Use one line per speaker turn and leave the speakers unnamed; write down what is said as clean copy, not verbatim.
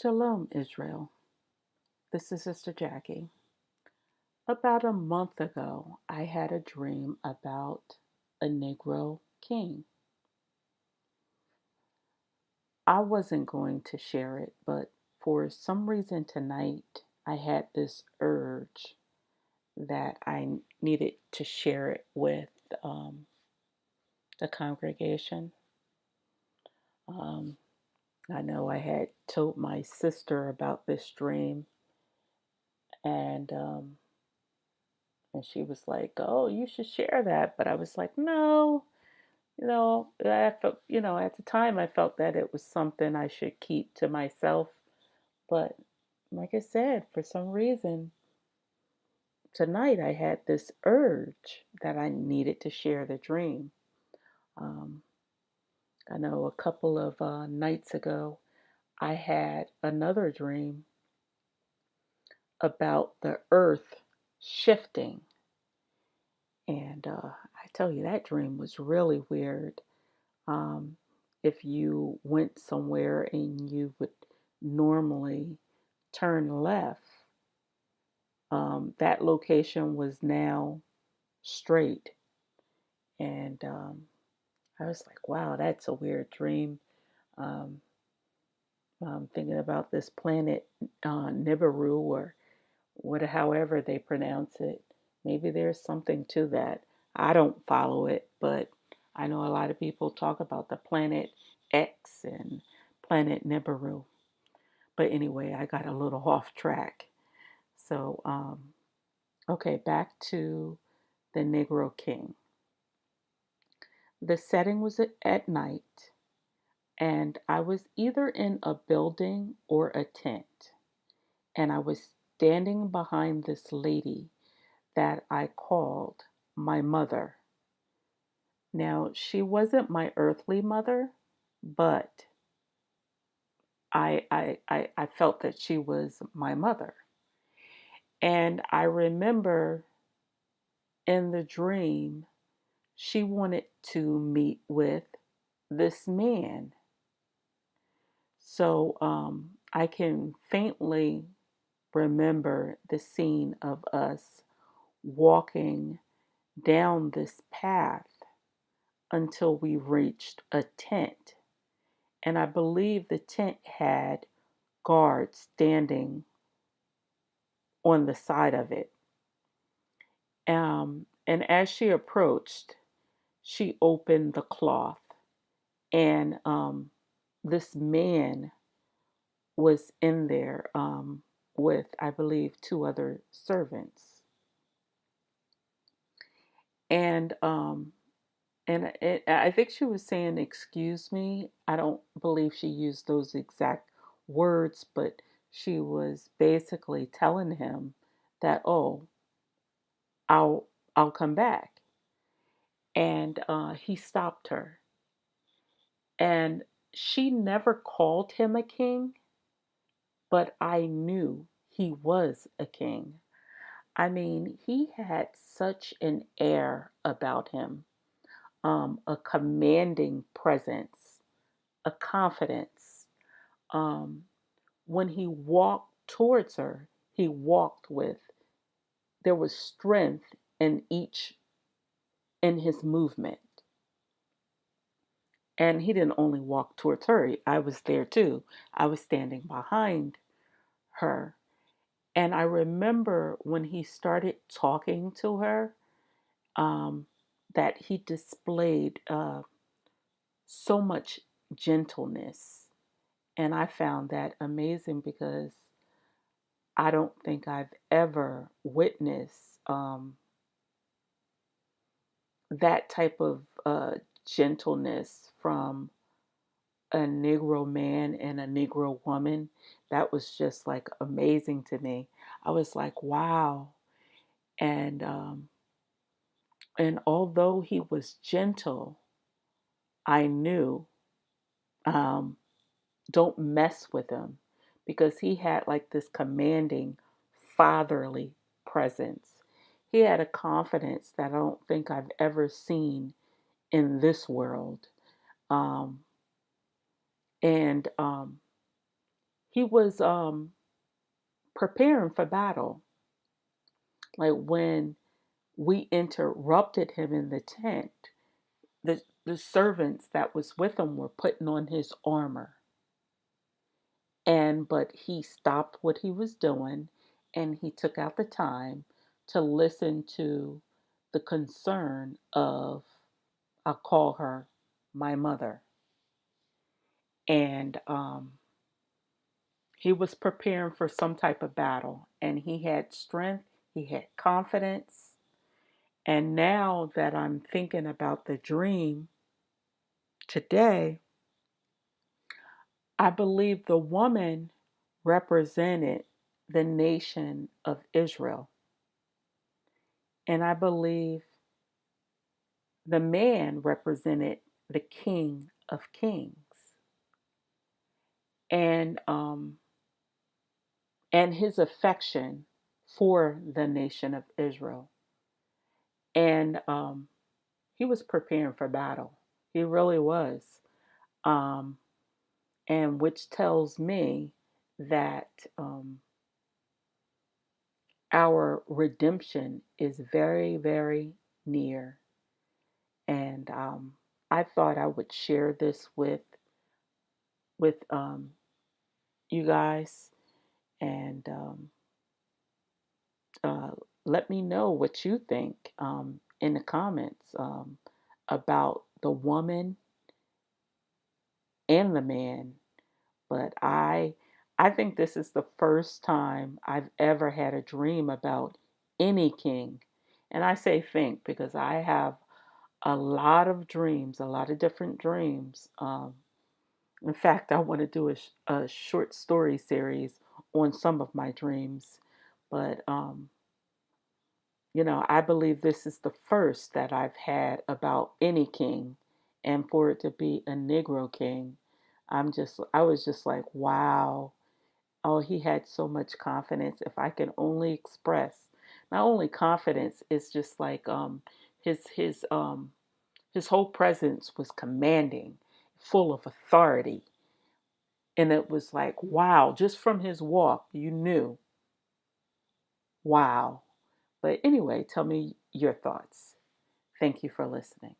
Shalom, Israel. This is Sister Jackie. About a month ago, I had a dream about a Negro King. I wasn't going to share it, but for some reason tonight, I had this urge that I needed to share it with um, the congregation. Um, I know I had told my sister about this dream, and she was like, "Oh, you should share that." But I was like, "No, I felt, at the time I felt that it was something I should keep to myself." But like I said, for some reason, tonight I had this urge that I needed to share the dream. Um, I know a couple of nights ago, I had another dream about the earth shifting. And I tell you, that dream was really weird. Um, if you went somewhere and you would normally turn left, that location was now straight. And I was like, wow, that's a weird dream. Um, I'm thinking about this planet Nibiru, or however they pronounce it. Maybe there's something to that. I don't follow it, but I know a lot of people talk about the planet X and planet Nibiru. But anyway, I got a little off track. So, okay, back to the Negro King. The setting was at night, and I was either in a building or a tent, and I was standing behind this lady that I called my mother. Now, she wasn't my earthly mother, but I felt that she was my mother. And I remember in the dream, she wanted to meet with this man. So I can faintly remember the scene of us walking down this path until we reached a tent. And I believe the tent had guards standing on the side of it. And as she approached, she opened the cloth, and this man was in there with, I believe, two other servants. And I think she was saying, "Excuse me." I don't believe she used those exact words, but she was basically telling him that, "Oh, I'll I'll come back." And he stopped her, and she never called him a king, but I knew he was a king. I mean, he had such an air about him, a commanding presence, a confidence. Um, when he walked towards her, he walked with, there was strength in his movement. And he didn't only walk towards her, I was there too. I was standing behind her. And I remember when he started talking to her, um, that he displayed so much gentleness. And I found that amazing because I don't think I've ever witnessed that type of gentleness from a Negro man and a Negro woman. That was just like amazing to me. I was like, wow. And although he was gentle, I knew, um, don't mess with him, because he had like this commanding fatherly presence. He had a confidence that I don't think I've ever seen in this world. Um, and he was preparing for battle. Like when we interrupted him in the tent, the servants that was with him were putting on his armor. And but he stopped what he was doing and he took out the time to listen to the concern of, I'll call her my mother. And he was preparing for some type of battle and he had strength, he had confidence. And now that I'm thinking about the dream today, I believe the woman represented the nation of Israel. And I believe the man represented the King of Kings. And and his affection for the nation of Israel. And he was preparing for battle. He really was. Um, and which tells me that our redemption is very, very near. And I thought I would share this with you guys and uh, let me know what you think in the comments about the woman and the man. But I think this is the first time I've ever had a dream about any king. And I say think because I have a lot of dreams, a lot of different dreams. In fact, I want to do a short story series on some of my dreams. But I believe this is the first that I've had about any king, and for it to be a Negro king, I was just like, wow. Oh, he had so much confidence. If I can only express, not only confidence, it's just like his whole presence was commanding, full of authority, and it was like, wow, just from his walk, you knew, wow. But anyway, tell me your thoughts. Thank you for listening.